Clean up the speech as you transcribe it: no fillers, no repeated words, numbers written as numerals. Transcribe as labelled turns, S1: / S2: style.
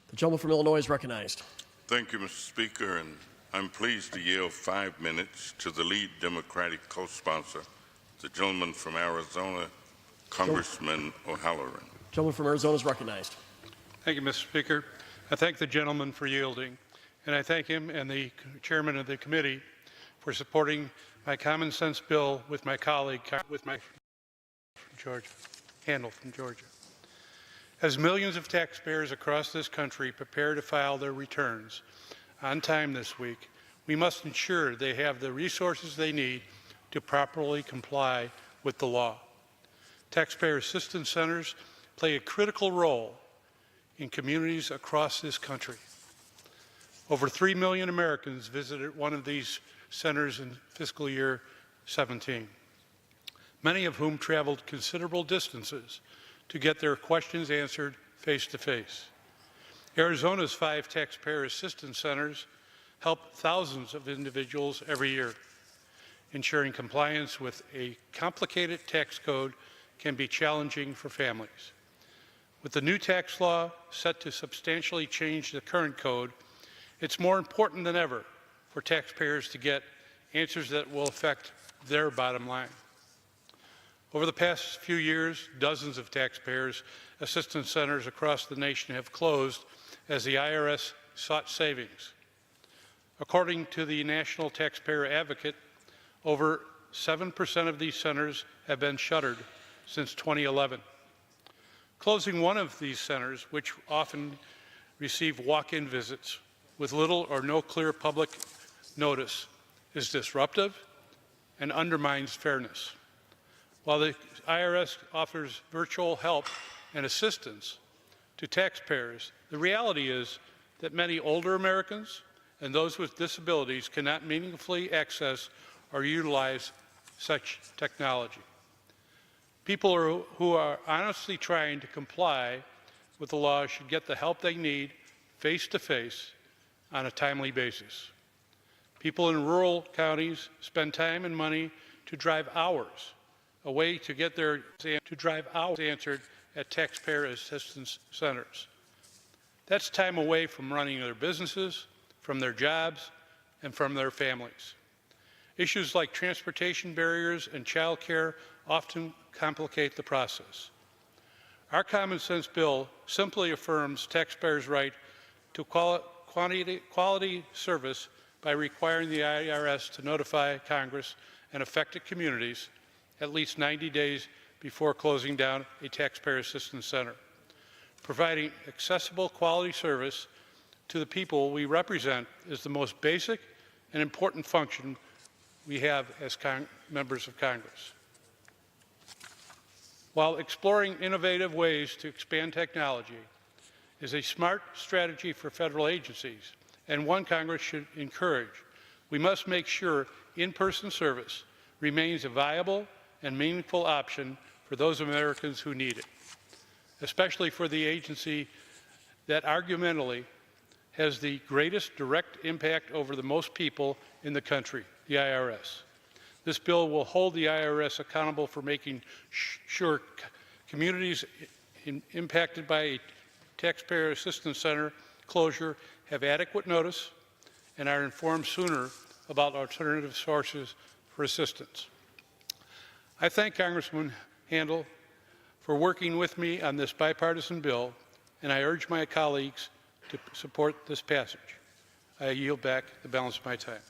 S1: The gentleman from Illinois is recognized.
S2: Thank you, Mr. Speaker, and I'm pleased to yield 5 minutes to the lead Democratic co-sponsor, the gentleman from Arizona, Congressman O'Halloran.
S1: Gentleman from Arizona is recognized.
S3: Thank you, Mr. Speaker. I thank the gentleman for yielding, and I thank him and the chairman of the committee for supporting my common sense bill with my colleague, Handel from Georgia. As millions of taxpayers across this country prepare to file their returns on time this week, we must ensure they have the resources they need to properly comply with the law. Taxpayer assistance centers play a critical role in communities across this country. Over 3 million Americans visited one of these centers in fiscal year 17, many of whom traveled considerable distances to get their questions answered face-to-face. Arizona's 5 taxpayer assistance centers help thousands of individuals every year. Ensuring compliance with a complicated tax code can be challenging for families. With the new tax law set to substantially change the current code, it's more important than ever for taxpayers to get answers that will affect their bottom line. Over the past few years, dozens of taxpayers assistance centers across the nation have closed as the IRS sought savings. According to the National Taxpayer Advocate, over 7% of these centers have been shuttered since 2011. Closing one of these centers, which often receive walk-in visits with little or no clear public notice, is disruptive and undermines fairness. While the IRS offers virtual help and assistance to taxpayers, the reality is that many older Americans and those with disabilities cannot meaningfully access or utilize such technology. People who are honestly trying to comply with the law should get the help they need face-to-face on a timely basis. People in rural counties spend time and money to drive hours away to get their answered at taxpayer assistance centers. That's time away from running their businesses, from their jobs, and from their families. Issues like transportation barriers and child care often complicate the process. Our common sense bill simply affirms taxpayers' right to quality service by requiring the IRS to notify Congress and affected communities at least 90 days before closing down a taxpayer assistance center. Providing accessible quality service to the people we represent is the most basic and important function we have as members of Congress. While exploring innovative ways to expand technology is a smart strategy for federal agencies and one Congress should encourage, we must make sure in-person service remains a viable and meaningful option for those Americans who need it, especially for the agency that argumentally has the greatest direct impact over the most people in the country, the IRS. This bill will hold the IRS accountable for making sure communities impacted by a taxpayer assistance center closure have adequate notice and are informed sooner about alternative sources for assistance. I thank Congressman Handel for working with me on this bipartisan bill, and I urge my colleagues to support this passage. I yield back the balance of my time.